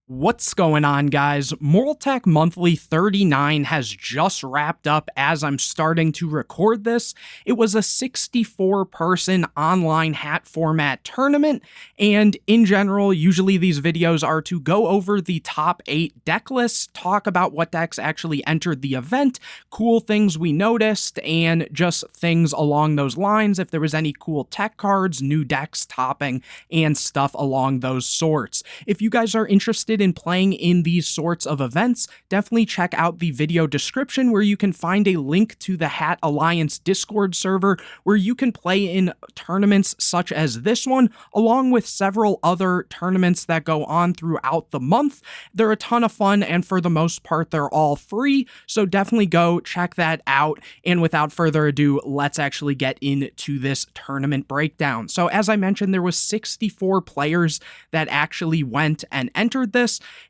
What's going on, guys? Moralltach Monthly 39 has just wrapped up as I'm starting to record this. It was a 64-person online hat format tournament, and in general, usually these videos are to go over the top 8 deck lists, talk about what decks actually entered the event, cool things we noticed, and just things along those lines, if there was any cool tech cards, new decks topping, and stuff along those sorts. If you guys are interested in playing in these sorts of events, definitely check out the video description where you can find a link to the Hat Alliance Discord server where you can play in tournaments such as this one, along with several other tournaments that go on throughout the month. They're a ton of fun, and for the most part, they're all free, so definitely go check that out. And without further ado, let's actually get into this tournament breakdown. So as I mentioned, there was 64 players that actually went and entered this.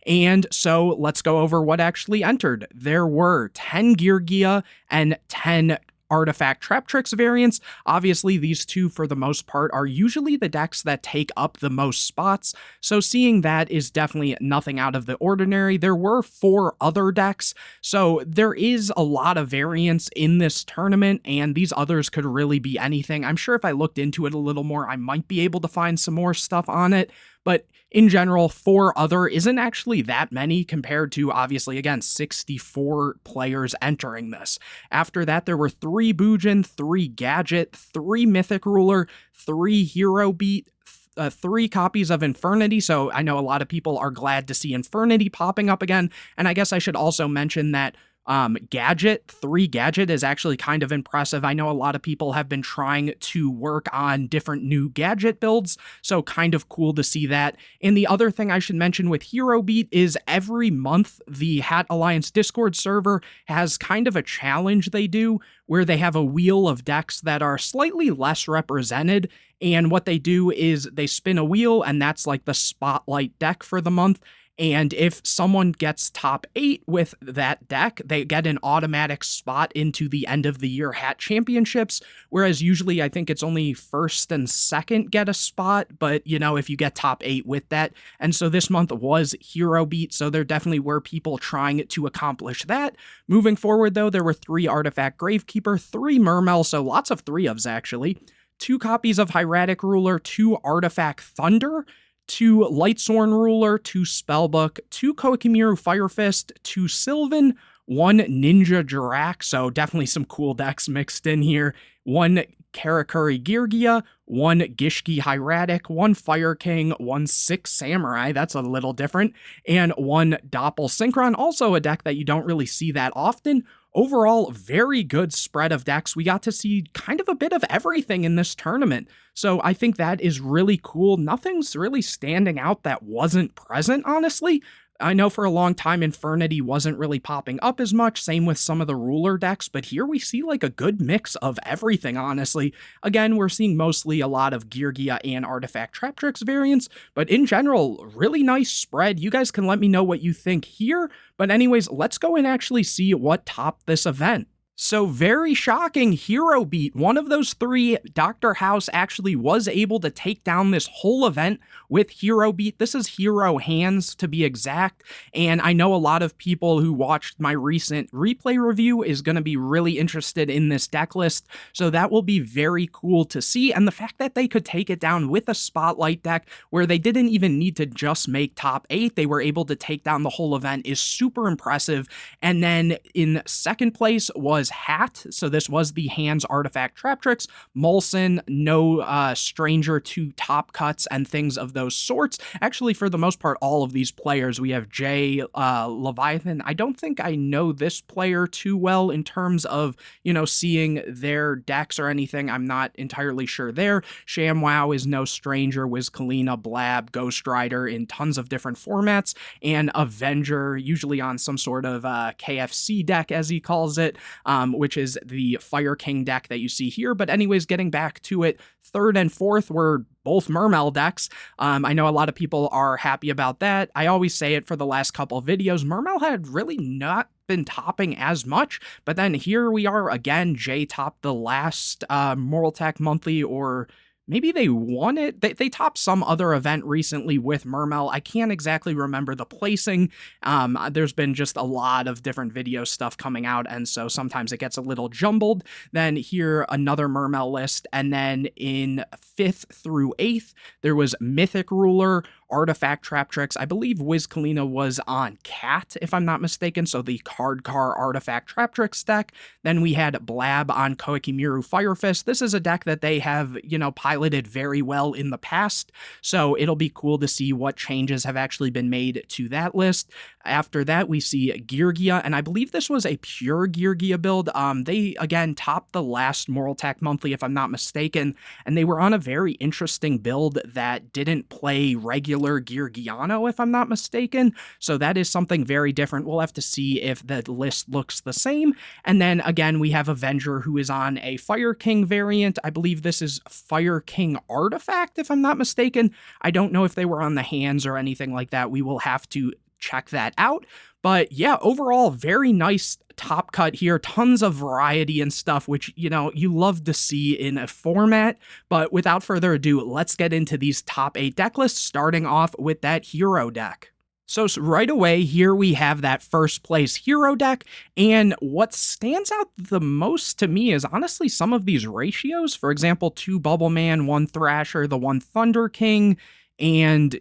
And so let's go over what actually entered. There were 10 Geargia and 10 Artifact Traptrix variants. Obviously, these two, for the most part, are usually the decks that take up the most spots, so seeing that is definitely nothing out of the ordinary. There were 4 other decks, so there is a lot of variance in this tournament, and these others could really be anything. I'm sure if I looked into it a little more, I might be able to find some more stuff on it, but in general, 4 other isn't actually that many compared to, obviously, again, 64 players entering this. After that, there were 3 Bujin, 3 Gadget, 3 Mythic Ruler, 3 Hero Beat, 3 copies of Infernity, so I know a lot of people are glad to see Infernity popping up again, and I guess I should also mention that Gadget, 3 Gadget is actually kind of impressive. I know a lot of people have been trying to work on different new Gadget builds, so kind of cool to see that. And the other thing I should mention with Hero Beat is every month the Hat Alliance Discord server has kind of a challenge they do where they have a wheel of decks that are slightly less represented, and what they do is they spin a wheel, and that's like the spotlight deck for the month. And if someone gets top 8 with that deck, they get an automatic spot into the end of the year Hat Championships, whereas usually I think it's only first and second get a spot, but you know, if you get top 8 with that. And so this month was Hero Beat, so there definitely were people trying to accomplish that. Moving forward though, there were 3 Artifact Gravekeeper, 3 Mermail, so lots of 3-ofs actually, 2 copies of Hieratic Ruler, 2 Artifact Thunder, 2 Lightsworn Ruler, 2 Spellbook, 2 Koa'Ki Fire Fist, 2 Sylvan, 1 Ninja Drak, so definitely some cool decks mixed in here, 1 Karakuri Geargia, 1 Gishki Hieratic, 1 Fire King, 1 Six Samurai, that's a little different, and 1 Doppel Synchron, also a deck that you don't really see that often. Overall, very good spread of decks. We got to see kind of a bit of everything in this tournament. So I think that is really cool. Nothing's really standing out that wasn't present, honestly. I know for a long time Infernity wasn't really popping up as much, same with some of the ruler decks, but here we see like a good mix of everything, honestly. Again, we're seeing mostly a lot of Geargia and Artifact Traptrix variants, but in general, really nice spread. You guys can let me know what you think here, but anyways, let's go and actually see what topped this event. So very shocking, Hero Beat, one of those 3, Dr. House actually was able to take down this whole event with Hero Beat. This is Hero Hands to be exact, and I know a lot of people who watched my recent replay review is going to be really interested in this deck list, so that will be very cool to see, and the fact that they could take it down with a spotlight deck where they didn't even need to just make top 8, they were able to take down the whole event is super impressive. And then in second place was H.A.T, so this was the Hands Artifact Traptrix. Molson, no stranger to top cuts and things of those sorts. Actually, for the most part, all of these players, we have Jay, Leviathan. I don't think I know this player too well in terms of, you know, seeing their decks or anything. I'm not entirely sure there. ShamWow is no stranger. Wiz Kalina, Blab, Ghost Rider in tons of different formats, and Avenger, usually on some sort of KFC deck, as he calls it, which is the Fire King deck that you see here. But anyways, getting back to it, 3rd and 4th were both Mermail decks. I know a lot of people are happy about that. I always say it for the last couple of videos. Mermail had really not been topping as much, but then here we are again. Jay topped the last Moralltach Monthly, or maybe they won it. They topped some other event recently with Mermail. I can't exactly remember the placing. There's been just a lot of different video stuff coming out, and so sometimes it gets a little jumbled. Then here, another Mermail list, and then in 5th through 8th, there was Mythic Ruler, Artifact Traptrix. I believe Wiz Khalifa was on H.A.T, if I'm not mistaken, so the card car Artifact Traptrix deck. Then we had Blab on Koa'Ki Firefist. This is a deck that they have, piloted very well in the past, so it'll be cool to see what changes have actually been made to that list. After that, we see Geargia, and I believe this was a pure Geargia build. They, again, topped the last Moralltach monthly, if I'm not mistaken, and they were on a very interesting build that didn't play regular Geargiano, if I'm not mistaken, so that is something very different. We'll have to see if the list looks the same. And then, again, we have Avenger, who is on a Fire King variant. I believe this is Fire King Artifact, if I'm not mistaken. I don't know if they were on the hands or anything like that. We will have to check that out. But yeah, overall, very nice top cut here. Tons of variety and stuff, which, you love to see in a format. But without further ado, let's get into these top 8 deck lists, starting off with that hero deck. So right away, here we have that first place hero deck, and what stands out the most to me is honestly some of these ratios. For example, 2 Bubble Man, 1 Thrasher, the 1 Thunder King, and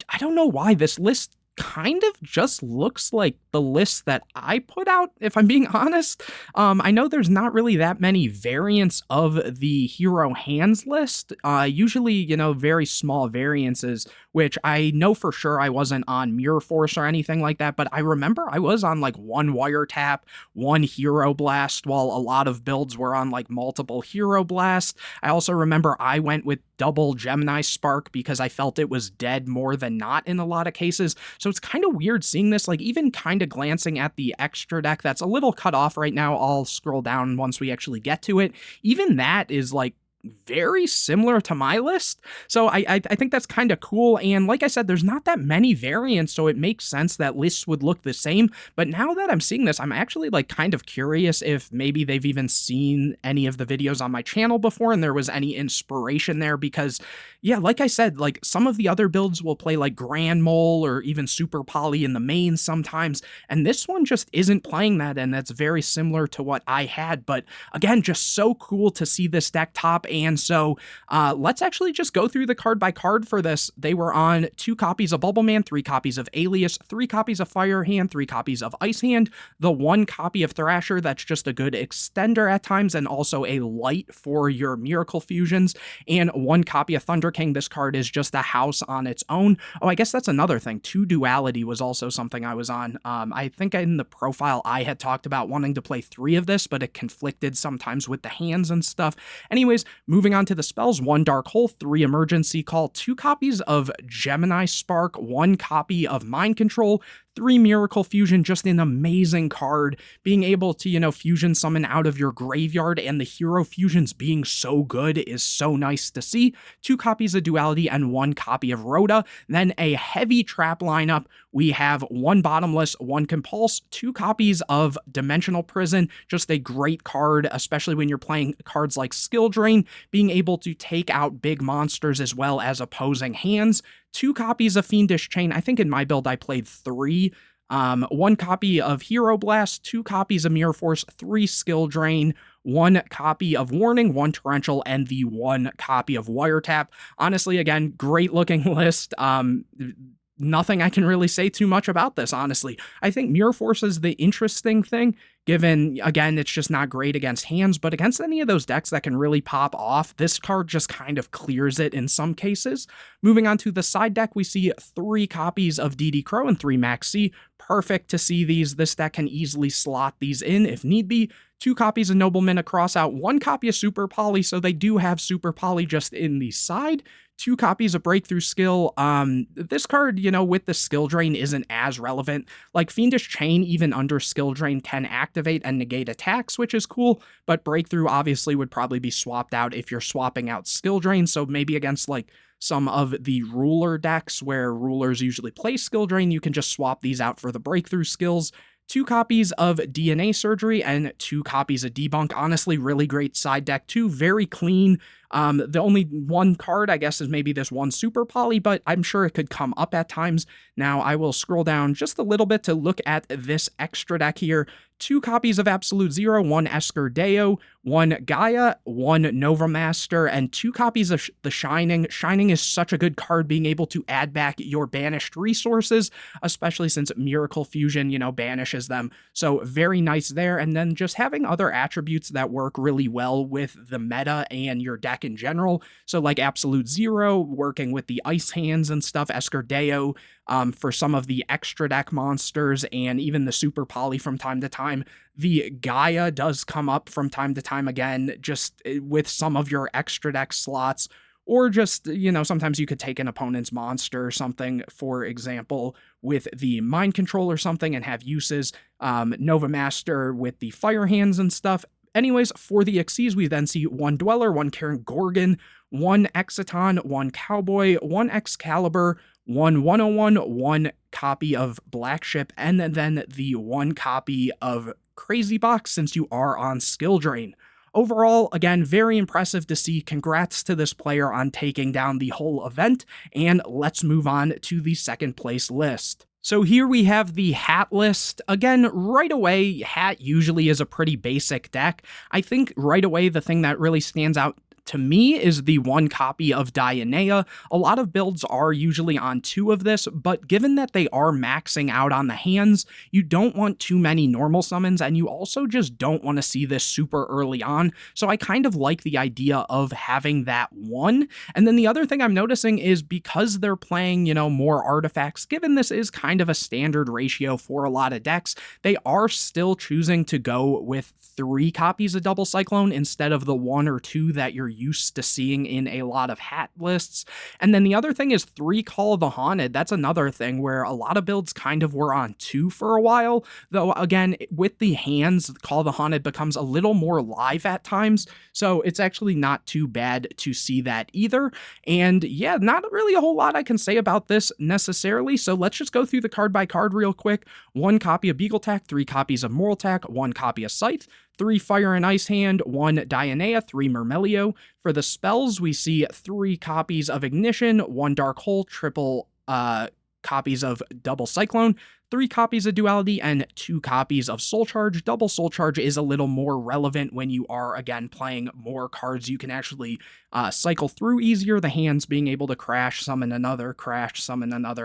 I don't know why this list kind of just looks like the list that I put out, if I'm being honest. I know there's not really that many variants of the hero hands list, usually, very small variances, which I know for sure I wasn't on Mirror Force or anything like that, but I remember I was on like 1 Wiretap, 1 Hero Blast, while a lot of builds were on like multiple Hero Blasts. I also remember I went with double Gemini Spark because I felt it was dead more than not in a lot of cases. So it's kind of weird seeing this, like even kind of glancing at the extra deck that's a little cut off right now. I'll scroll down once we actually get to it. Even that is like very similar to my list. So I think that's kind of cool. And like I said, there's not that many variants, so it makes sense that lists would look the same. But now that I'm seeing this, I'm actually like kind of curious if maybe they've even seen any of the videos on my channel before and there was any inspiration there, because yeah, like I said, like some of the other builds will play like Grand Mole or even Super Poly in the main sometimes, and this one just isn't playing that, and that's very similar to what I had. But again, just so cool to see this deck top. And so let's actually just go through the card by card for this. They were on 2 copies of Bubble Man, 3 copies of Alias, 3 copies of Fire Hand, 3 copies of Ice Hand, the 1 copy of Thrasher that's just a good extender at times, and also a light for your Miracle Fusions, and 1 copy of Thunder King. This card is just a house on its own. Oh, I guess that's another thing. 2 Duality was also something I was on. I think in the profile I had talked about wanting to play 3 of this, but it conflicted sometimes with the hands and stuff. Anyways, moving on to the spells, 1 Dark Hole, 3 Emergency Call, 2 copies of Gemini Spark, 1 copy of Mind Control, 3 Miracle Fusion, just an amazing card. Being able to, fusion summon out of your graveyard and the hero fusions being so good is so nice to see. 2 copies of Duality and 1 copy of Rhoda. Then a heavy trap lineup. We have 1 Bottomless, 1 Compulse, 2 copies of Dimensional Prison. Just a great card, especially when you're playing cards like Skill Drain, being able to take out big monsters as well as opposing hands. 2 copies of Fiendish Chain. I think in my build I played 3. 1 copy of Hero Blast, 2 copies of Mirror Force, 3 Skill Drain, 1 copy of Warning, 1 Torrential, and the 1 copy of Wiretap. Honestly, again, great looking list. Nothing I can really say too much about this, honestly. I think Mirror Force is the interesting thing, given, again, it's just not great against hands, but against any of those decks that can really pop off, this card just kind of clears it in some cases. Moving on to the side deck, we see 3 copies of DD Crow and 3 Max C. Perfect to see these. This deck can easily slot these in if need be. 2 copies of Nobleman across out, 1 copy of Super Poly, so they do have Super Poly just in the side. 2 copies of Breakthrough Skill. This card, with the Skill Drain isn't as relevant. Like Fiendish Chain, even under Skill Drain, can activate and negate attacks, which is cool, but Breakthrough obviously would probably be swapped out if you're swapping out Skill Drain, so maybe against like some of the Ruler decks where Rulers usually play Skill Drain, you can just swap these out for the Breakthrough skills. 2 copies of DNA Surgery and 2 copies of Debunk. Honestly, really great side deck too. Very clean. The only one card, I guess, is maybe this one Super Poly, but I'm sure it could come up at times. Now, I will scroll down just a little bit to look at this extra deck here. 2 copies of Absolute Zero, 1 Escudero, 1 Gaia, 1 Nova Master, and 2 copies of the Shining. Shining is such a good card, being able to add back your banished resources, especially since Miracle Fusion, banishes them. So very nice there. And then just having other attributes that work really well with the meta and your deck in general. So like Absolute Zero, working with the Ice Hands and stuff, Escudero, for some of the extra deck monsters, and even the Super Poly from time to time. The Gaia does come up from time to time again, just with some of your extra deck slots, or just, sometimes you could take an opponent's monster or something, for example, with the Mind Control or something, and have uses. Nova Master with the Fire Hands and stuff. Anyways, for the Xyz, we then see 1 Dweller, 1 Karen Gorgon, 1 Exciton, 1 Cowboy, 1 Excalibur, 1 101, 1 copy of Black Ship, and then the 1 copy of Crazy Box, since you are on Skill Drain. Overall, again, very impressive to see. Congrats to this player on taking down the whole event, and let's move on to the second place list. So here we have the Hat list. Again, right away, Hat usually is a pretty basic deck. I think right away the thing that really stands out to me is the 1 copy of Dionea. A lot of builds are usually on 2 of this, but given that they are maxing out on the hands, you don't want too many normal summons, and you also just don't want to see this super early on. So I kind of like the idea of having that 1. And then the other thing I'm noticing is, because they're playing, more artifacts, given this is kind of a standard ratio for a lot of decks, they are still choosing to go with 3 copies of Double Cyclone instead of the 1 or 2 that you're used to seeing in a lot of Hat lists. And then the other thing is 3 Call of the Haunted. That's another thing where a lot of builds kind of were on 2 for a while, though again, with the hands, Call of the Haunted becomes a little more live at times, so it's actually not too bad to see that either. And yeah, not really a whole lot I can say about this necessarily, so let's just go through the card by card real quick. 1 copy of Beagletak, 3 copies of Moralltach, 1 copy of Scythe, 3 Fire and Ice Hand, 1 Dionea, 3 Mermail. For the spells, we see 3 copies of Ignition, 1 Dark Hole, triple copies of Double Cyclone, 3 copies of Duality, and 2 copies of Soul Charge. Double Soul Charge is a little more relevant when you are, again, playing more cards you can actually cycle through easier, the hands being able to crash summon another,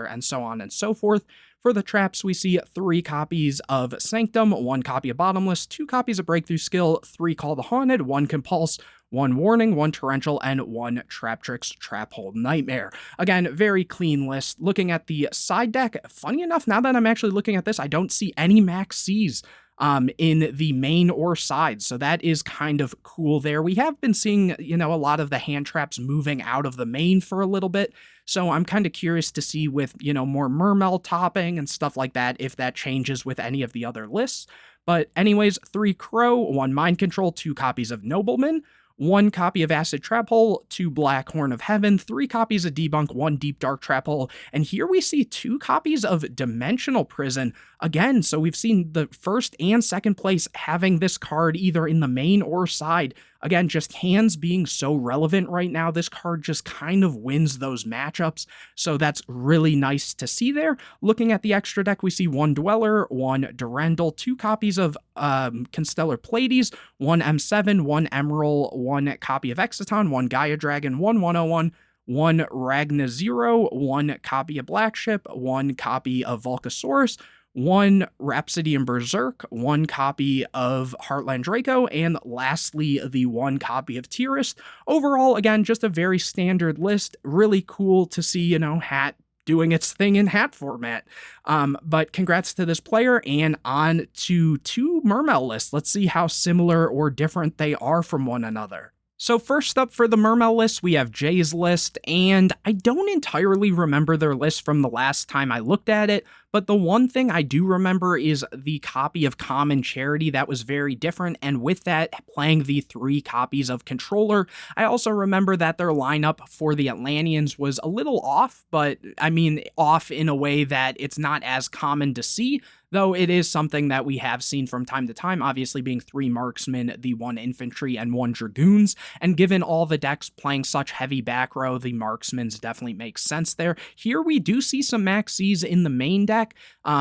and so on and so forth. For the traps, we see 3 copies of Sanctum, 1 copy of Bottomless, 2 copies of Breakthrough Skill, 3 Call the Haunted, 1 Compulse, 1 Warning, 1 Torrential, and 1 Traptrix Trap Hole Nightmare. Again, very clean list. Looking at the side deck, funny enough, now that I'm actually looking at this, I don't see any Max C's in the main or side, so that is kind of cool there. We have been seeing, a lot of the hand traps moving out of the main for a little bit, so I'm kind of curious to see with, more Mermail topping and stuff like that, if that changes with any of the other lists. But anyways, 3 Crow, 1 Mind Control, 2 copies of Nobleman, 1 copy of Acid Trap Hole, 2 Black Horn of Heaven, 3 copies of Debunk, 1 Deep Dark Trap Hole, and here we see 2 copies of Dimensional Prison. Again, so we've seen the first and second place having this card either in the main or side. Again, just hands being so relevant right now, this card just kind of wins those matchups, so that's really nice to see there. Looking at the extra deck, we see 1 Dweller, 1 Durandal, 2 copies of Constellar Pleiades, 1 M7, 1 Emerald, 1 copy of Exciton, 1 Gaia Dragon, 1 101, 1 Ragna Zero, 1 copy of Black Ship, 1 copy of Volcasaurus, 1 Rhapsody and Berserk, 1 copy of Heartland Draco, and lastly, the 1 copy of Tyrest. Overall, again, just a very standard list. Really cool to see, Hat doing its thing in Hat format. But congrats to this player, and on to 2 Mermail lists. Let's see how similar or different they are from one another. So first up for the Mermail list, we have Jay's list, and I don't entirely remember their list from the last time I looked at it, but the one thing I do remember is the copy of Common Charity. That was very different, and with that, playing the 3 copies of Controller. I also remember that their lineup for the Atlanteans was a little off, but I mean off in a way that it's not as common to see. though it is something that we have seen from time to time, obviously being 3 marksmen, the 1 infantry, and 1 dragoons, and given all the decks playing such heavy back row, the marksmen's definitely makes sense there. Here we do see some maxis in the main deck,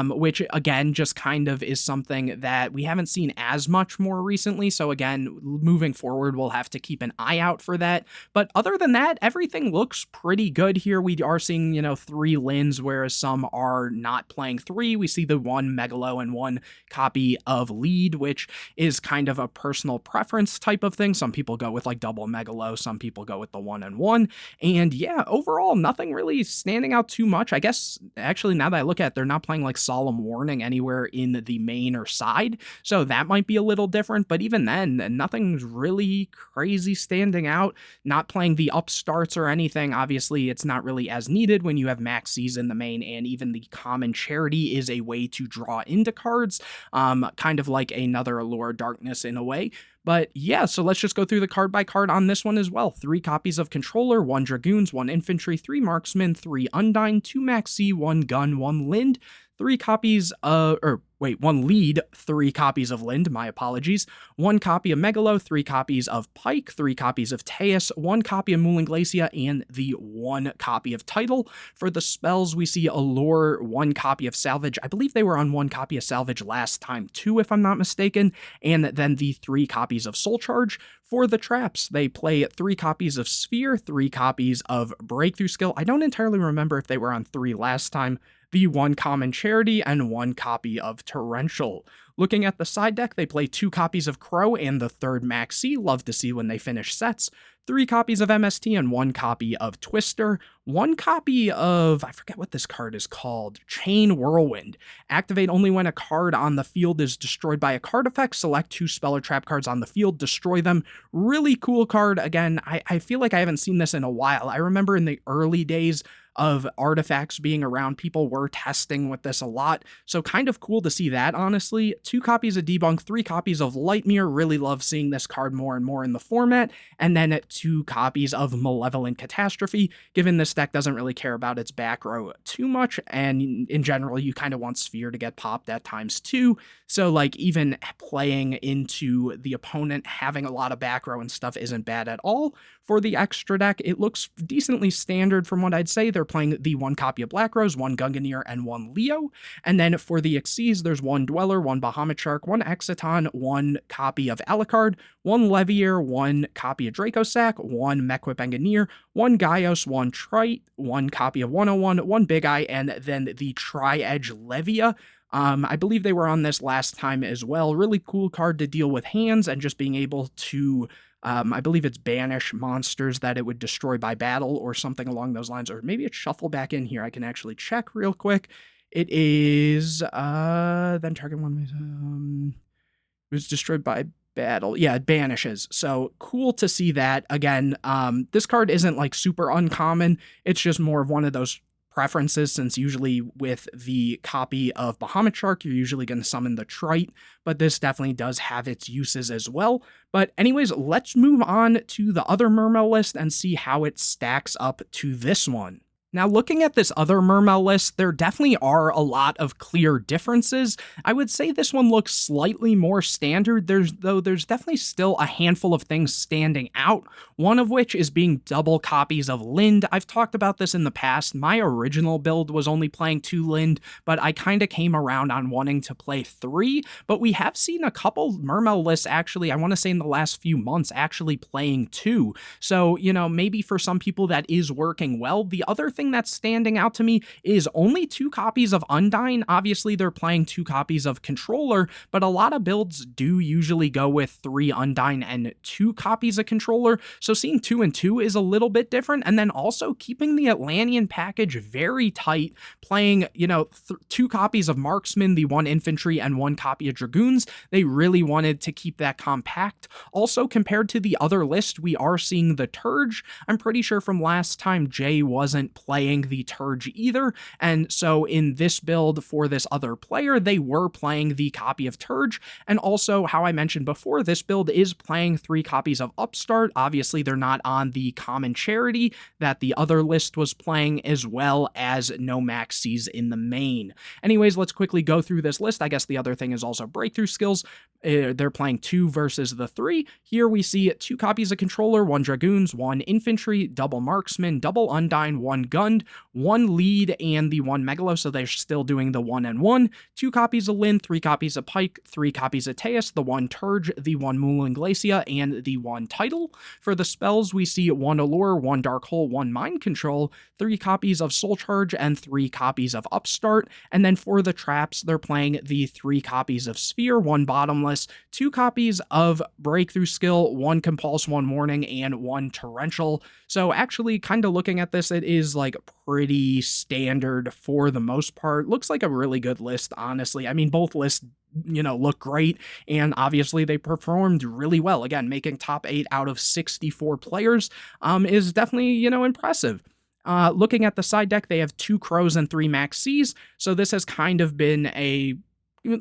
which again just kind of is something that we haven't seen as much more recently, so again, moving forward, we'll have to keep an eye out for that. But other than that, everything looks pretty good here. We are seeing, 3 Lins, whereas some are not playing 3. We see the 1 Megalo and 1 copy of Lead, which is kind of a personal preference type of thing. Some people go with like double Megalo, some people go with the 1 and 1. And yeah, overall, nothing really standing out too much. I guess, actually, now that I look at it, they're not playing like Solemn Warning anywhere in the main or side, so that might be a little different, but even then, nothing's really crazy standing out. Not playing the upstarts or anything. Obviously, it's not really as needed when you have maxis in the main, and even the common Charity is a way to draw into cards, kind of like another Allure of Darkness in a way. But yeah, so let's just go through the card by card on this one as well. 3 copies of Controller, 1 Dragoons, 1 Infantry, 3 Marksmen, 3 Undyne, 2 Maxi, 1 Gun, 1 Lind, 3 copies of, 1 Lead, 3 copies of Lind, my apologies, 1 copy of Megalo, 3 copies of Pike, 3 copies of Teus, 1 copy of Moulin Glacia, and the 1 copy of Title. For the spells, we see Allure, 1 copy of Salvage. I believe they were on 1 copy of Salvage last time too, if I'm not mistaken, and then the 3 copies of Soul Charge. For the traps, they play 3 copies of Sphere, 3 copies of Breakthrough Skill. I don't entirely remember if they were on 3 last time. The 1 common Charity, and 1 copy of Torrential. Looking at the side deck, they play 2 copies of Crow and the 3rd Maxi, love to see when they finish sets, 3 copies of MST and 1 copy of Twister, 1 copy of, I forget what this card is called, Chain Whirlwind. Activate only when a card on the field is destroyed by a card effect. Select 2 spell or trap cards on the field, destroy them. Really cool card. Again, I feel like I haven't seen this in a while. I remember in the early days of artifacts being around, people were testing with this a lot, so kind of cool to see that, honestly. 2 copies of Debunk, 3 copies of Lightmere, really love seeing this card more and more in the format, and then 2 copies of Malevolent Catastrophe, given this deck doesn't really care about its back row too much, and in general, you kind of want Sphere to get popped at times too, so like even playing into the opponent having a lot of back row and stuff isn't bad at all. For the extra deck, it looks decently standard from what I'd say. They're playing the 1 copy of Black Rose, 1 Gungnir, and 1 Leo. And then for the Xyz, there's 1 Dweller, 1 Bahamut Shark, 1 Exciton, 1 copy of Alucard, 1 Levier, 1 copy of Dracosac, 1 Mechwhip Engineer, 1 Gaios, 1 Trite, 1 copy of 101, 1 Big Eye, and then the Tri-Edge Levia. I believe they were on this last time as well. Really cool card to deal with hands and just being able to, I believe it's banish monsters that it would destroy by battle or something along those lines, or maybe it's shuffle back in here. I can actually check real quick. It is, then target one, was destroyed by battle. Yeah, it banishes. So cool to see that. Again, this card isn't like super uncommon. It's just more of one of those preferences, since usually with the copy of Bahamut Shark, you're usually going to summon the Trite, but this definitely does have its uses as well. But anyways, let's move on to the other Mermail list and see how it stacks up to this one. Now, looking at this other Mermail list, there definitely are a lot of clear differences. I would say this one looks slightly more standard, though there's definitely still a handful of things standing out, one of which is being double copies of Lind. I've talked about this in the past. My original build was only playing 2 Lind, but I kind of came around on wanting to play 3, but we have seen a couple Mermail lists actually, I want to say in the last few months, actually playing 2. So, maybe for some people that is working well. The other thing that's standing out to me is only 2 copies of Undyne. Obviously, they're playing 2 copies of Controller, but a lot of builds do usually go with 3 Undyne and 2 copies of Controller, so seeing 2 and 2 is a little bit different, and then also keeping the Atlantean package very tight, playing, 2 copies of Marksman, the 1 Infantry, and 1 copy of Dragoons. They really wanted to keep that compact. Also, compared to the other list, we are seeing the Turge. I'm pretty sure from last time Jay wasn't playing the Turge either, and so in this build for this other player, they were playing the copy of Turge, and also, how I mentioned before, this build is playing 3 copies of Upstart. Obviously, they're not on the common charity that the other list was playing, as well as no maxis in the main. Anyways, let's quickly go through this list. I guess the other thing is also breakthrough skills. They're playing 2 versus the 3. Here we see 2 copies of Controller, 1 Dragoons, 1 Infantry, double Marksman, double Undyne, 1 Gund, 1 Lead, and the 1 Megalo, so they're still doing the 1 and 1. 2 copies of Lyn, 3 copies of Pike, 3 copies of Teus, the 1 Turge, the 1 Moulin Glacia, and the 1 Title. For the spells, we see 1 Allure, 1 Dark Hole, 1 Mind Control, 3 copies of Soul Charge, and 3 copies of Upstart. And then for the traps, they're playing the 3 copies of Sphere, 1 Bottomless, 2 copies of Breakthrough Skill, 1 Compulse, 1 Warning, and 1 Torrential. So actually, kind of looking at this, it is like pretty standard for the most part. Looks like a really good list, honestly. I mean, both lists, look great, and obviously they performed really well. Again, making top 8 out of 64 players is definitely, impressive. Looking at the side deck, they have 2 Crows and 3 Max Cs, so this has kind of been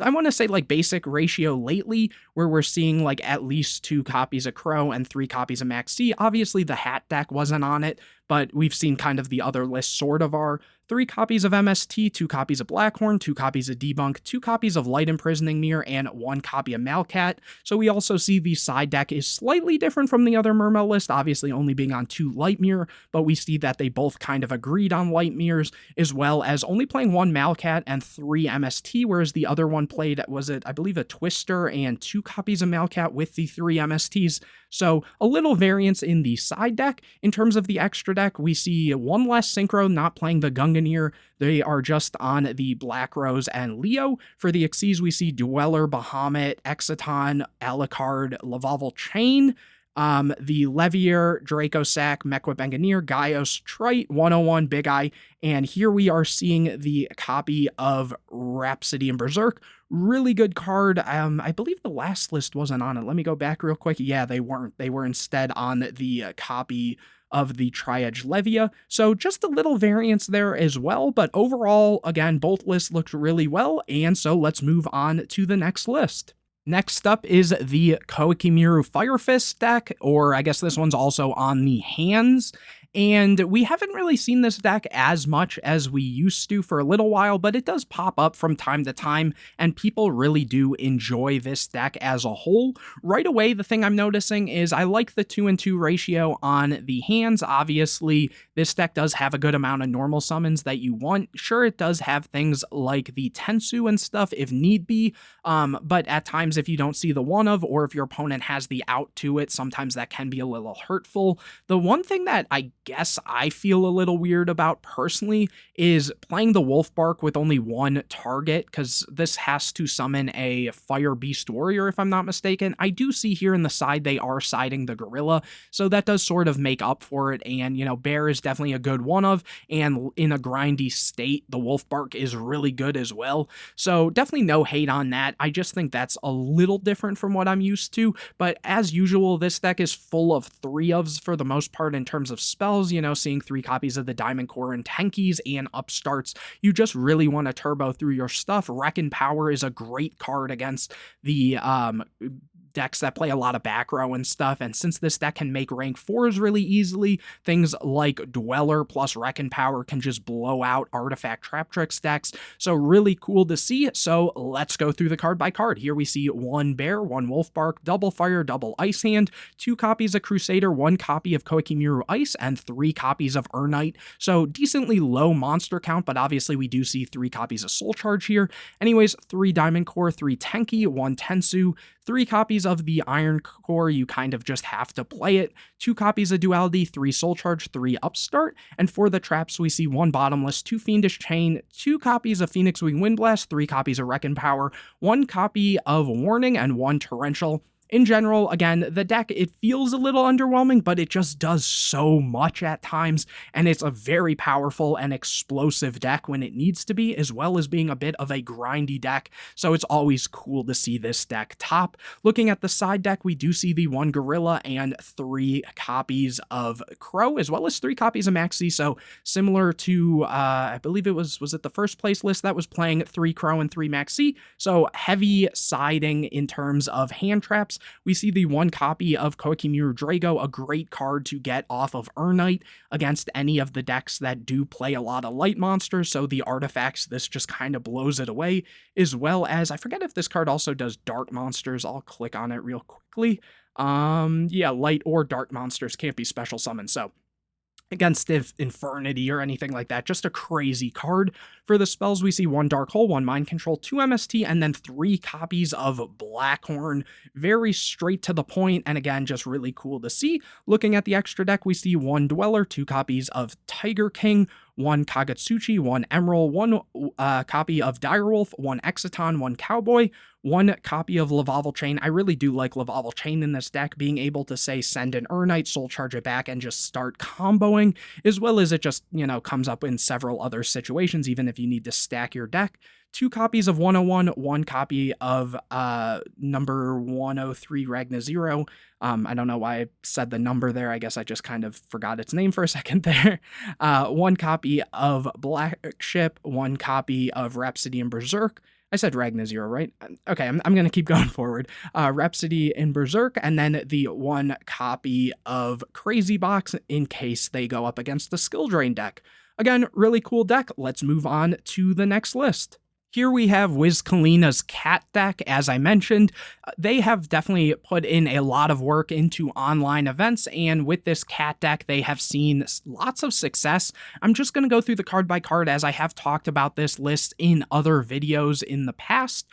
I want to say like basic ratio lately, where we're seeing like at least 2 copies of Crow and 3 copies of Max C. Obviously the H.A.T deck wasn't on it, but we've seen kind of the other list sort of are 3 copies of MST, 2 copies of Blackhorn, 2 copies of Debunk, 2 copies of Light Imprisoning Mirror, and 1 copy of Malcat. So we also see the side deck is slightly different from the other Mermail list, obviously only being on 2 Light Mirror, but we see that they both kind of agreed on Light Mirrors, as well as only playing 1 Malcat and 3 MST, whereas the other one played, I believe, a Twister and 2 copies of Malcat with the 3 MSTs. So a little variance in the side deck. In terms of the extra deck, we see 1 less Synchro, not playing the Gungnir. They are just on the Black Rose and Leo. For the Xyz, we see Dweller, Bahamut, Exciton, Alucard, Lavalval Chain, the Levier, Dracosac, Mechwhip Engineer, Gaios, Trite, 101, Big Eye, and here we are seeing the copy of Rhapsody and Berserk. Really good card. I believe the last list wasn't on it. Let me go back real quick. Yeah, they weren't. They were instead on the copy of the Tri-Edge Levia, so just a little variance there as well, but overall, again, both lists looked really well, and so let's move on to the next list. Next up is the Koa'Ki Fire Fist deck, or I guess this one's also on the hands. And we haven't really seen this deck as much as we used to for a little while, but it does pop up from time to time, and people really do enjoy this deck as a whole. Right away, the thing I'm noticing is I like the 2-2 ratio on the hands. Obviously, this deck does have a good amount of normal summons that you want. Sure, it does have things like the Tensu and stuff if need be, but at times if you don't see the one of, or if your opponent has the out to it, sometimes that can be a little hurtful. The one thing that I guess I feel a little weird about personally is playing the Wolf Bark with only 1 target, because this has to summon a Fire Beast Warrior if I'm not mistaken. I do see here in the side they are siding the Gorilla, so that does sort of make up for it, and Bear is definitely a good one of, and in a grindy state the Wolf Bark is really good as well, so definitely no hate on that. I just think that's a little different from what I'm used to, but as usual this deck is full of 3-ofs for the most part in terms of spells. Seeing 3 copies of the Diamond Core and Tenkies and Upstarts, you just really want to turbo through your stuff. Reckon Power is a great card against the decks that play a lot of back row and stuff, and since this deck can make rank 4s really easily, things like Dweller plus Reckon Power can just blow out Artifact Traptrix decks, so really cool to see. So let's go through the card by card. Here we see 1 Bear, 1 Wolf Bark, double Fire, double Ice Hand, 2 copies of Crusader, 1 copy of Koa'Ki Ice, and 3 copies of Urnite, so decently low monster count, but obviously we do see 3 copies of Soul Charge here. Anyways, 3 Diamond Core, 3 Tenki, 1 Tensu, 3 copies of the Iron Core, you kind of just have to play it, 2 copies of Duality, 3 Soul Charge, 3 Upstart, and for the traps we see 1 Bottomless, 2 Fiendish Chain, 2 copies of Phoenix Wing Windblast, 3 copies of Reckon Power, 1 copy of Warning, and 1 Torrential. in general, again, the deck, it feels a little underwhelming, but it just does so much at times, and it's a very powerful and explosive deck when it needs to be, as well as being a bit of a grindy deck, so it's always cool to see this deck top. Looking at the side deck, we do see the 1 Gorilla and 3 copies of Crow, as well as 3 copies of Maxi, so similar to, I believe it was it the first place list that was playing 3 Crow and 3 Maxi, so heavy siding in terms of hand traps. We see the 1 copy of Koa'Ki Mirror Drago, a great card to get off of Urnite against any of the decks that do play a lot of light monsters, so the artifacts, this just kind of blows it away, as well as, I forget if this card also does dark monsters, I'll click on it real quickly. Yeah, light or dark monsters can't be special summoned, so against Infernity or anything like that. Just a crazy card. For the spells, we see 1 Dark Hole, 1 Mind Control, 2 MST, and then 3 copies of Blackhorn. Very straight to the point, and again, just really cool to see. Looking at the extra deck, we see 1 Dweller, 2 copies of Tiger King, 1 Kagatsuchi, 1 Emerald, 1 copy of Direwolf, 1 Exiton, 1 Cowboy, 1 copy of Lavalval Chain. I really do like Lavalval Chain in this deck, being able to, say, send an Urnite, Soul Charge it back, and just start comboing, as well as it just, you know, comes up in several other situations, even if you need to stack your deck. 2 copies of 101, 1 copy of number 103 Ragna Zero. I don't know why I said the number there. I guess I just kind of forgot its name for a second there. 1 copy of Black Ship, 1 copy of Rhapsody and Berserk. I said Ragna Zero, right? Okay, I'm going to keep going forward. Rhapsody and Berserk, and then the 1 copy of Crazy Box in case they go up against the Skill Drain deck. Again, really cool deck. Let's move on to the next list. Here we have Wiz Khalifa's Cat deck. As I mentioned, they have definitely put in a lot of work into online events, and with this Cat deck, they have seen lots of success. I'm just going to go through the card by card, as I have talked about this list in other videos in the past.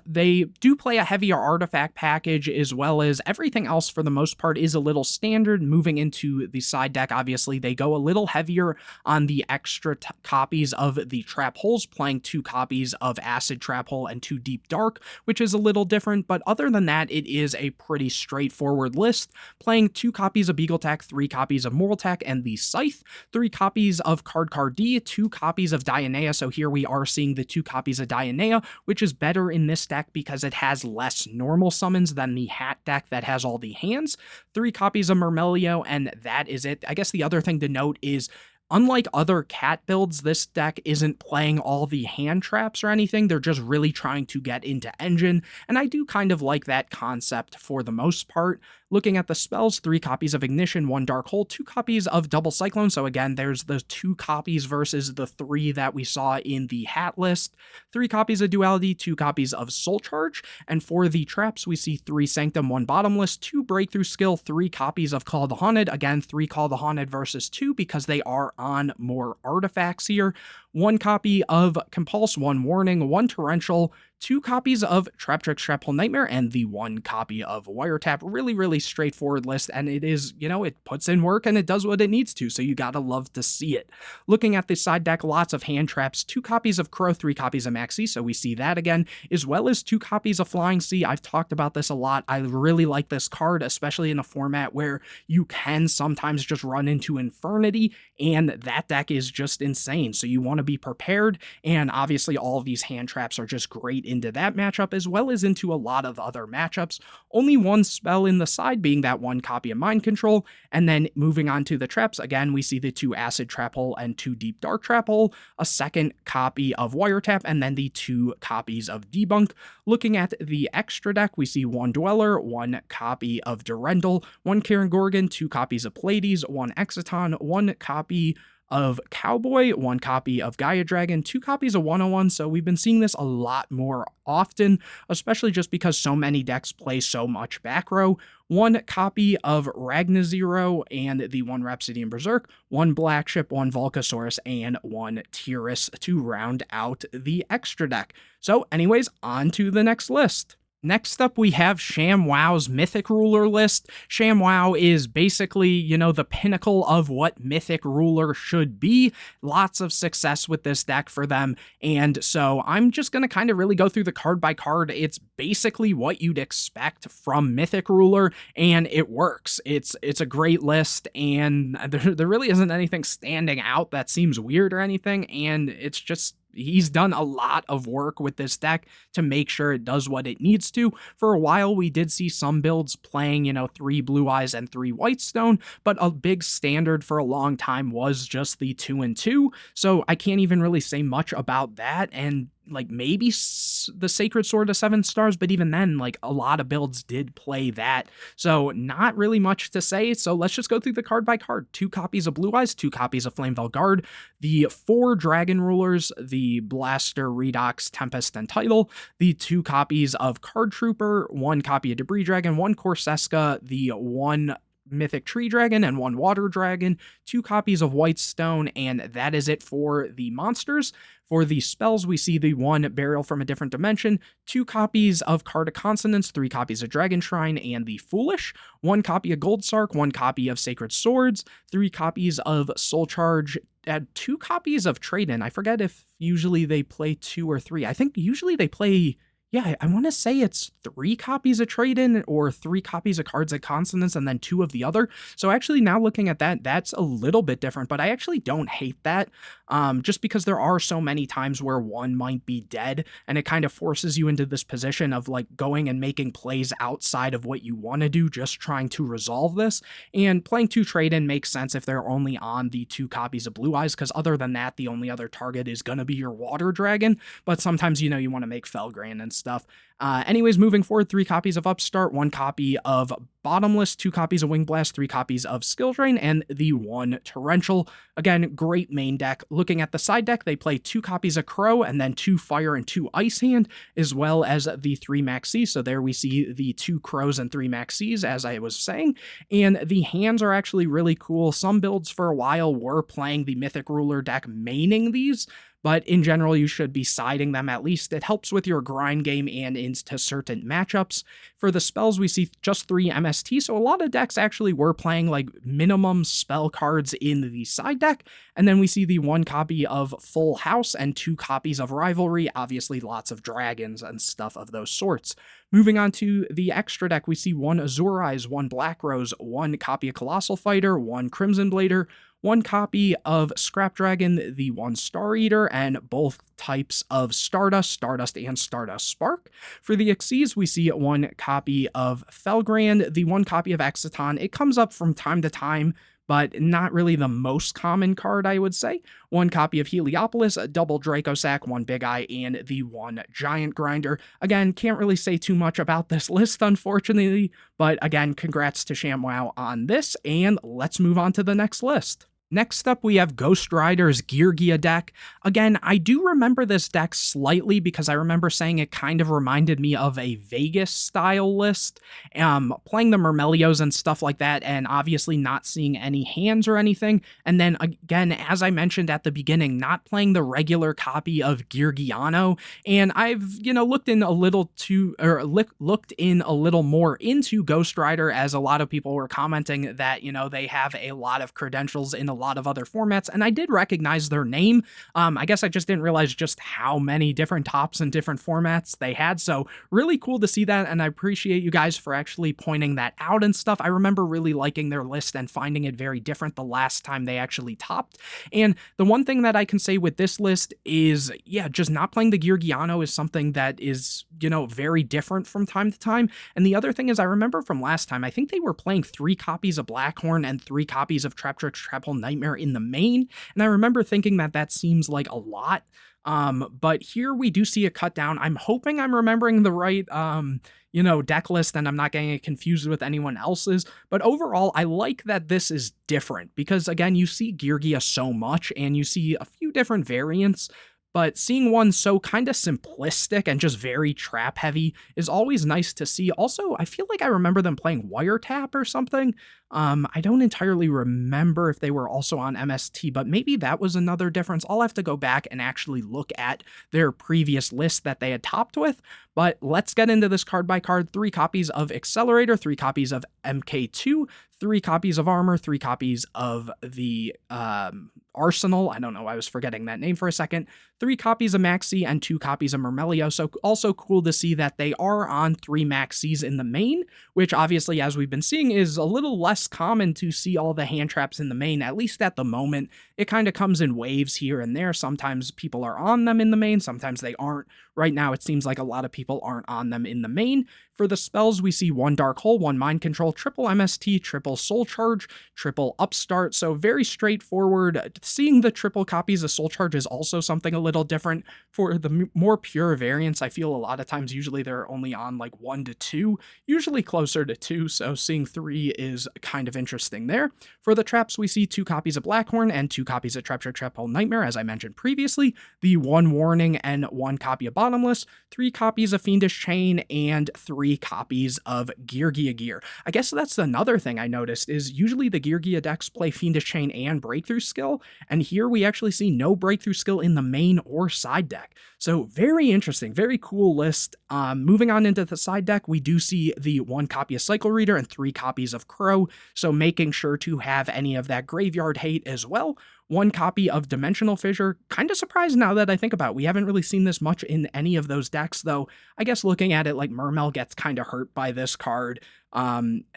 They do play a heavier artifact package, as well as everything else for the most part is a little standard. Moving into the side deck, obviously, they go a little heavier on the extra copies of the Trap Holes, playing 2 copies of Acid Trap Hole and 2 Deep Dark, which is a little different, but other than that, it is a pretty straightforward list, playing 2 copies of Beagletech, 3 copies of Moralltach and the Scythe, 3 copies of Card D, 2 copies of Dionea, so here we are seeing the 2 copies of Dionea, which is better in this deck because it has less normal summons than the Hat deck that has all the hands, 3 copies of Mermail, and that is it. I guess the other thing to note is, unlike other Cat builds, this deck isn't playing all the hand traps or anything, they're just really trying to get into engine, and I do kind of like that concept for the most part. Looking at the spells, 3 copies of Ignition, 1 Dark Hole, 2 copies of Double Cyclone, so again, there's the 2 copies versus the 3 that we saw in the Hat list, 3 copies of Duality, 2 copies of Soul Charge, and for the traps, we see 3 Sanctum, 1 Bottomless, 2 Breakthrough Skill, 3 copies of Call the Haunted, again, 3 Call the Haunted versus 2 because they are on more artifacts here, 1 copy of Compulse, 1 Warning, 1 Torrential, 2 copies of Traptrix Trap Hole Nightmare, and the 1 copy of Wiretap. Really, really straightforward list, and it is, you know, it puts in work and it does what it needs to, so you gotta love to see it. Looking at the side deck, lots of hand traps, 2 copies of Crow, 3 copies of Maxi, so we see that again, as well as 2 copies of Flying Sea. I've talked about this a lot. I really like this card, especially in a format where you can sometimes just run into Infernity, and that deck is just insane, so you want to be prepared, and obviously all of these hand traps are just great into that matchup, as well as into a lot of other matchups. Only 1 spell in the side being that 1 copy of Mind Control, and then moving on to the traps, again, we see the 2 Acid Trap Hole and 2 Deep Dark Trap Hole, a 2nd copy of Wiretap, and then the 2 copies of Debunk. Looking at the extra deck, we see 1 Dweller, 1 copy of Durendal, 1 Karen Gorgon, 2 copies of Pleiades, 1 Exiton, 1 copy of Cowboy, 1 copy of Gaia Dragon, 2 copies of 101, so we've been seeing this a lot more often, especially just because so many decks play so much back row, 1 copy of Ragna Zero and the 1 Rhapsody and Berserk, 1 Black Ship, 1 Volcasaurus, and 1 Tyrus to round out the extra deck. So anyways, on to the next list. Next up, we have ShamWoW's Mythic Ruler list. ShamWoW is basically, the pinnacle of what Mythic Ruler should be. Lots of success with this deck for them. And so I'm just going to kind of really go through the card by card. It's basically what you'd expect from Mythic Ruler, and it works. It's a great list, and there really isn't anything standing out that seems weird or anything, and it's just he's done a lot of work with this deck to make sure it does what it needs to. For a while, we did see some builds playing, 3 Blue Eyes and 3 Whitestone, but a big standard for a long time was just the 2 and 2. So I can't even really say much about that. And maybe the Sacred Sword of 7 stars, but even then, a lot of builds did play that. So not really much to say. So let's just go through the card by card. 2 copies of Blue Eyes, 2 copies of Flameveil Guard, the 4 Dragon Rulers, the Blaster, Redox, Tempest, and Tidal, the 2 copies of Card Trooper, 1 copy of Debris Dragon, 1 Corseska, the 1 Mythic Tree Dragon, and 1 Water Dragon, 2 copies of Whitestone, and that is it for the monsters. For the spells, we see the 1 Burial from a Different Dimension, 2 copies of Card of Consonance, 3 copies of Dragon Shrine and the Foolish, 1 copy of Gold Sark, 1 copy of Sacred Swords, 3 copies of Soul Charge, 2 copies of Trade-In. I forget if usually they play 2 or 3. I think usually they play... Yeah, I want to say it's 3 copies of Trade-In or 3 copies of Cards of Consonance and then 2 of the other. So actually now looking at that, that's a little bit different, but I actually don't hate that just because there are so many times where 1 might be dead and it kind of forces you into this position of going and making plays outside of what you want to do, just trying to resolve this. And playing 2 Trade-In makes sense if they're only on the 2 copies of Blue Eyes, because other than that, the only other target is going to be your Water Dragon, but sometimes, you want to make Felgrand and stuff. Anyways, moving forward, 3 copies of Upstart, 1 copy of Bottomless, 2 copies of Wing Blast, 3 copies of Skill Drain, and the 1 Torrential. Again, great main deck. Looking at the side deck, they play 2 copies of Crow, and then 2 Fire and 2 Ice Hand, as well as the 3 Maxis. So there we see the 2 Crows and 3 Maxis, as I was saying. And the hands are actually really cool. Some builds for a while were playing the Mythic Ruler deck maining these, but in general, you should be siding them at least. It helps with your grind game and into certain matchups. For the spells, we see just 3 MST, so a lot of decks actually were playing minimum spell cards in the side deck, and then we see the 1 copy of Full House and 2 copies of Rivalry, obviously lots of dragons and stuff of those sorts. Moving on to the extra deck, we see 1 Azure Eyes, 1 Black Rose, 1 copy of Colossal Fighter, 1 Crimson Blader, 1 copy of Scrap Dragon, the 1 Star Eater, and both types of Stardust and Stardust Spark. For the Xyz, we see 1 copy of Felgrand, the 1 copy of Exciton. It comes up from time to time, but not really the most common card, I would say. 1 copy of Heliopolis, a double Dracosac, 1 Big Eye, and the 1 Giant Grinder. Again, can't really say too much about this list, unfortunately, but again, congrats to ShamWoW on this, and let's move on to the next list. Next up, we have Ghost Rider's Geargia deck. Again, I do remember this deck slightly because I remember saying it kind of reminded me of a Vegas-style list, playing the Mermelios and stuff like that, and obviously not seeing any hands or anything. And then again, as I mentioned at the beginning, not playing the regular copy of Geargiano. And I've, looked in a little more into Ghost Rider, as a lot of people were commenting that, they have a lot of credentials in a lot of other formats, and I did recognize their name. I guess I just didn't realize just how many different tops and different formats they had, so really cool to see that, and I appreciate you guys for actually pointing that out and stuff. I remember really liking their list and finding it very different the last time they actually topped, and the one thing that I can say with this list is, just not playing the Geargiano is something that is, very different from time to time, and the other thing is I remember from last time, I think they were playing 3 copies of Blackhorn and 3 copies of Traptrix Traphole Nightmare in the main, and I remember thinking that seems like a lot, but here we do see a cut down. I'm hoping I'm remembering the right, deck list and I'm not getting it confused with anyone else's, but overall, I like that this is different, because again, you see Geargia so much, and you see a few different variants, but seeing one so kind of simplistic and just very trap heavy is always nice to see. Also, I feel like I remember them playing Wiretap or something. I don't entirely remember if they were also on MST, but maybe that was another difference. I'll have to go back and actually look at their previous list that they had topped with. But let's get into this card by card. 3 copies of Accelerator, 3 copies of MK2, 3 copies of Armor, 3 copies of the Arsenal. I don't know, I was forgetting that name for a second. 3 copies of Maxi and 2 copies of Mermail. So also cool to see that they are on 3 Maxis in the main, which obviously, as we've been seeing, is a little less common to see all the hand traps in the main, at least at the moment. It kind of comes in waves here and there. Sometimes people are on them in the main, sometimes they aren't. Right now, it seems like a lot of people aren't on them in the main. For the spells, we see 1 Dark Hole, 1 Mind Control, triple MST, triple Soul Charge, triple Upstart. So very straightforward. Seeing the triple copies of Soul Charge is also something a little different. For the more pure variants, I feel a lot of times usually they're only on like 1 to 2, usually closer to 2, so seeing 3 is kind of interesting there. For the traps, we see 2 copies of Blackhorn and 2 copies of Traptrix Traphole Nightmare, as I mentioned previously, the 1 Warning and 1 copy of Bottomless, 3 copies of Fiendish Chain, and 3 copies of Geargia Gear. I guess that's another thing I noticed is usually the Geargia decks play Fiendish Chain and Breakthrough Skill, and here we actually see no Breakthrough Skill in the main or side deck. So very interesting, very cool list. Moving on into the side deck, we do see the 1 copy of Cycle Reader and 3 copies of Crow, so making sure to have any of that graveyard hate as well. 1 copy of Dimensional Fissure. Kind of surprised now that I think about it. We haven't really seen this much in any of those decks, though. I guess looking at it, like, Mermail gets kind of hurt by this card.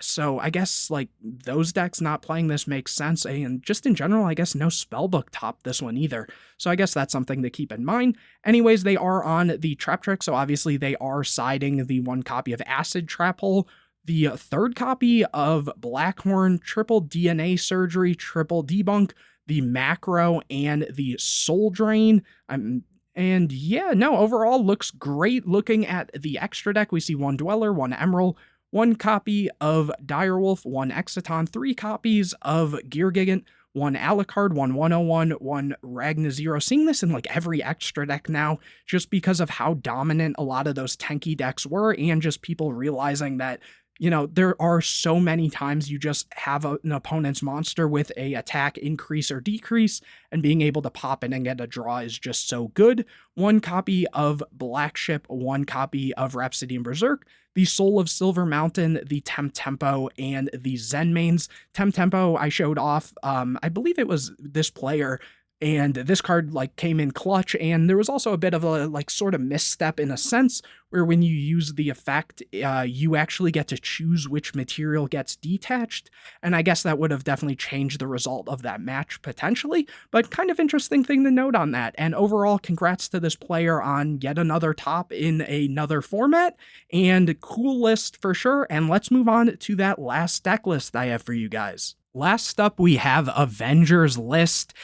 So I guess, like, those decks not playing this makes sense. And just in general, I guess no Spellbook topped this one either. So I guess that's something to keep in mind. Anyways, they are on the Traptrix, so obviously they are siding the 1 copy of Acid Trap Hole, the 3rd copy of Blackhorn, triple DNA Surgery, triple Debunk, the Macro, and the Soul Drain. And yeah, no, overall looks great. Looking at the extra deck, we see 1 Dweller, 1 Emerald, 1 copy of Direwolf, 1 Exciton, 3 copies of Gear Gigant, 1 Alucard, 1 101, 1 Ragnazero. Seeing this in like every extra deck now, just because of how dominant a lot of those tanky decks were, and just people realizing that, you know, there are so many times you just have an opponent's monster with a attack increase or decrease, and being able to pop in and get a draw is just so good. 1 copy of Black Ship, 1 copy of Rhapsody and Berserk, the Soul of Silver Mountain, the Temp Tempo, and the Zen mains. Temp Tempo I showed off, I believe it was this player, and this card like came in clutch, and there was also a bit of a like sort of misstep in a sense where when you use the effect, you actually get to choose which material gets detached, and I guess that would have definitely changed the result of that match potentially, but kind of interesting thing to note on that. And overall, congrats to this player on yet another top in another format, and cool list for sure. And let's move on to that last deck list I have for you guys. Last up, we have Avengers list.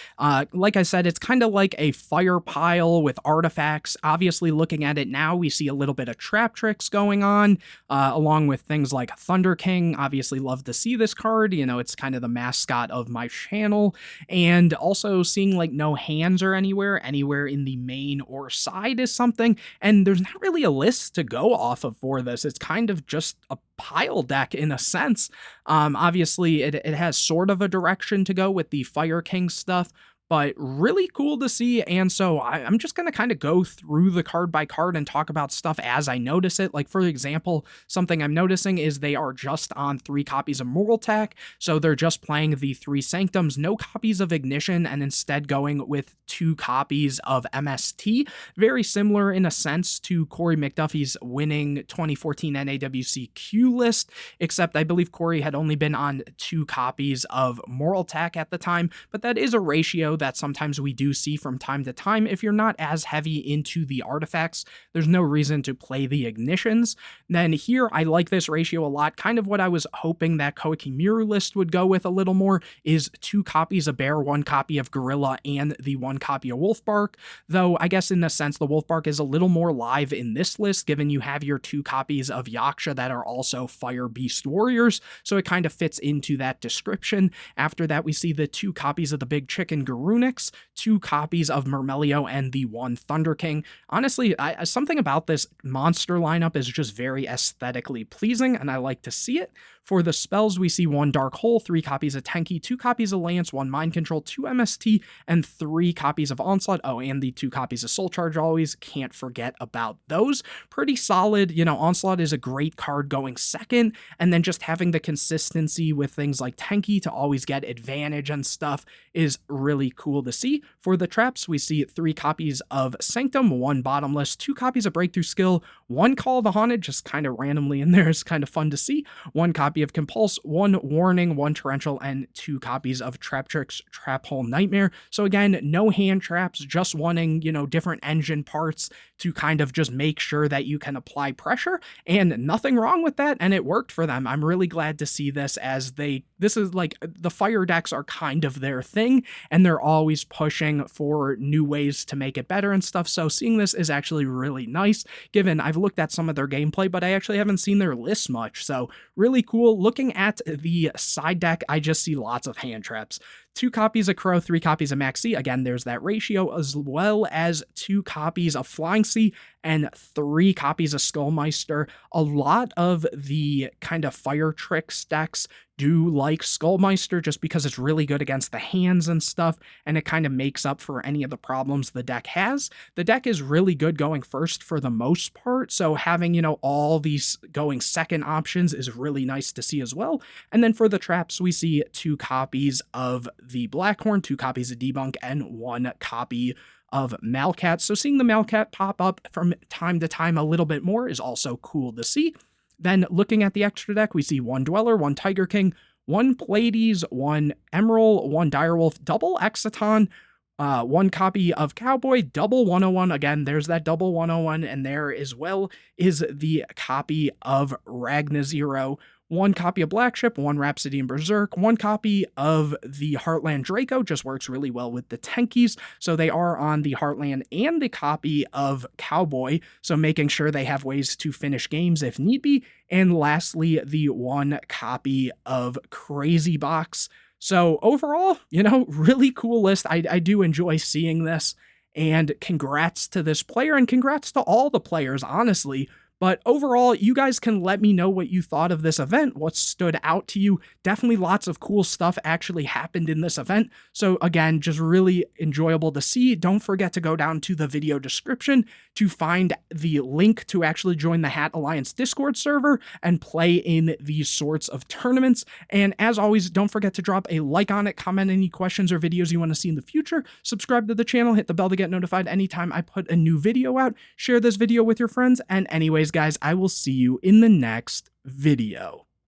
Like I said, it's kind of like a fire pile with artifacts. Obviously, looking at it now, we see a little bit of Traptrix going on, along with things like Thunder King. Obviously, love to see this card. You know, it's kind of the mascot of my channel. And also seeing like no hands or anywhere in the main or side is something. And there's not really a list to go off of for this. It's kind of just a pile deck in a sense. Obviously, it has sort of a direction to go with the Fire King stuff, but really cool to see. And so I'm just going to kind of go through the card by card and talk about stuff as I notice it. Like, for example, something I'm noticing is they are just on 3 copies of Moralltach. So they're just playing the 3 Sanctums, no copies of Ignition, and instead going with 2 copies of MST. Very similar in a sense to Corey McDuffie's winning 2014 NAWCQ list, except I believe Corey had only been on 2 copies of Moralltach at the time, but that is a ratio that sometimes we do see from time to time. If you're not as heavy into the artifacts, there's no reason to play the Ignitions. Then here, I like this ratio a lot. Kind of what I was hoping that Koa'Ki Mirror list would go with a little more is 2 copies of Bear, 1 copy of Gorilla, and the 1 copy of Wolfbark. Though I guess in a sense, the Wolfbark is a little more live in this list, given you have your 2 copies of Yaksha that are also Fire Beast Warriors. So it kind of fits into that description. After that, we see the 2 copies of the Big Chicken Gorilla, Runics, 2 copies of Mermail, and the 1 Thunder King. Honestly, something about this monster lineup is just very aesthetically pleasing, and I like to see it. For the spells, we see 1 Dark Hole, 3 copies of Tenki, 2 copies of Lance, 1 Mind Control, 2 MST, and 3 copies of Onslaught. Oh, and the 2 copies of Soul Charge always. Can't forget about those. Pretty solid. You know, Onslaught is a great card going second, and then just having the consistency with things like Tenki to always get advantage and stuff is really cool to see. For the traps, we see 3 copies of Sanctum, 1 Bottomless, 2 copies of Breakthrough Skill, 1 Call of the Haunted, just kind of randomly in there is kind of fun to see, 1 copy of Compulse, 1 Warning, 1 Torrential, and 2 copies of Traptrix Trap Hole Nightmare. So again, no hand traps, just wanting, you know, different engine parts to kind of just make sure that you can apply pressure, and nothing wrong with that, and it worked for them. I'm really glad to see this, as this is like, the fire decks are kind of their thing, and they're always pushing for new ways to make it better and stuff, so seeing this is actually really nice, given I've looked at some of their gameplay, but I actually haven't seen their list much, so really cool. Looking at the side deck, I just see lots of hand traps. 2 copies of Crow, 3 copies of Maxi. Again, there's that ratio, as well as 2 copies of Flying Sea and 3 copies of Skullmeister. A lot of the kind of fire tricks decks do like Skullmeister just because it's really good against the hands and stuff, and it kind of makes up for any of the problems the deck has. The deck is really good going first for the most part, so having, you know, all these going second options is really nice to see as well. And then for the traps, we see 2 copies of the Blackhorn, 2 copies of Debunk, and 1 copy of Malcat. So seeing the Malcat pop up from time to time a little bit more is also cool to see. Then looking at the extra deck, we see 1 Dweller, 1 Tiger King, 1 Pleiades, 1 Emerald, 1 Direwolf, double Exciton, 1 copy of Cowboy, double 101. Again, there's that double 101, and there as well is the copy of Ragna Zero, 1 copy of Black Ship, 1 Rhapsody and Berserk, 1 copy of the Heartland Draco, just works really well with the Tenkis, so they are on the Heartland and the copy of Cowboy, so making sure they have ways to finish games if need be, and lastly, the 1 copy of Crazy Box. So overall, you know, really cool list. I do enjoy seeing this, and congrats to this player, and congrats to all the players, honestly. But overall, you guys can let me know what you thought of this event, what stood out to you. Definitely lots of cool stuff actually happened in this event. So again, just really enjoyable to see. Don't forget to go down to the video description to find the link to actually join the Hat Alliance Discord server and play in these sorts of tournaments. And as always, don't forget to drop a like on it, comment any questions or videos you want to see in the future, subscribe to the channel, hit the bell to get notified anytime I put a new video out, share this video with your friends, and anyways, guys, I will see you in the next video.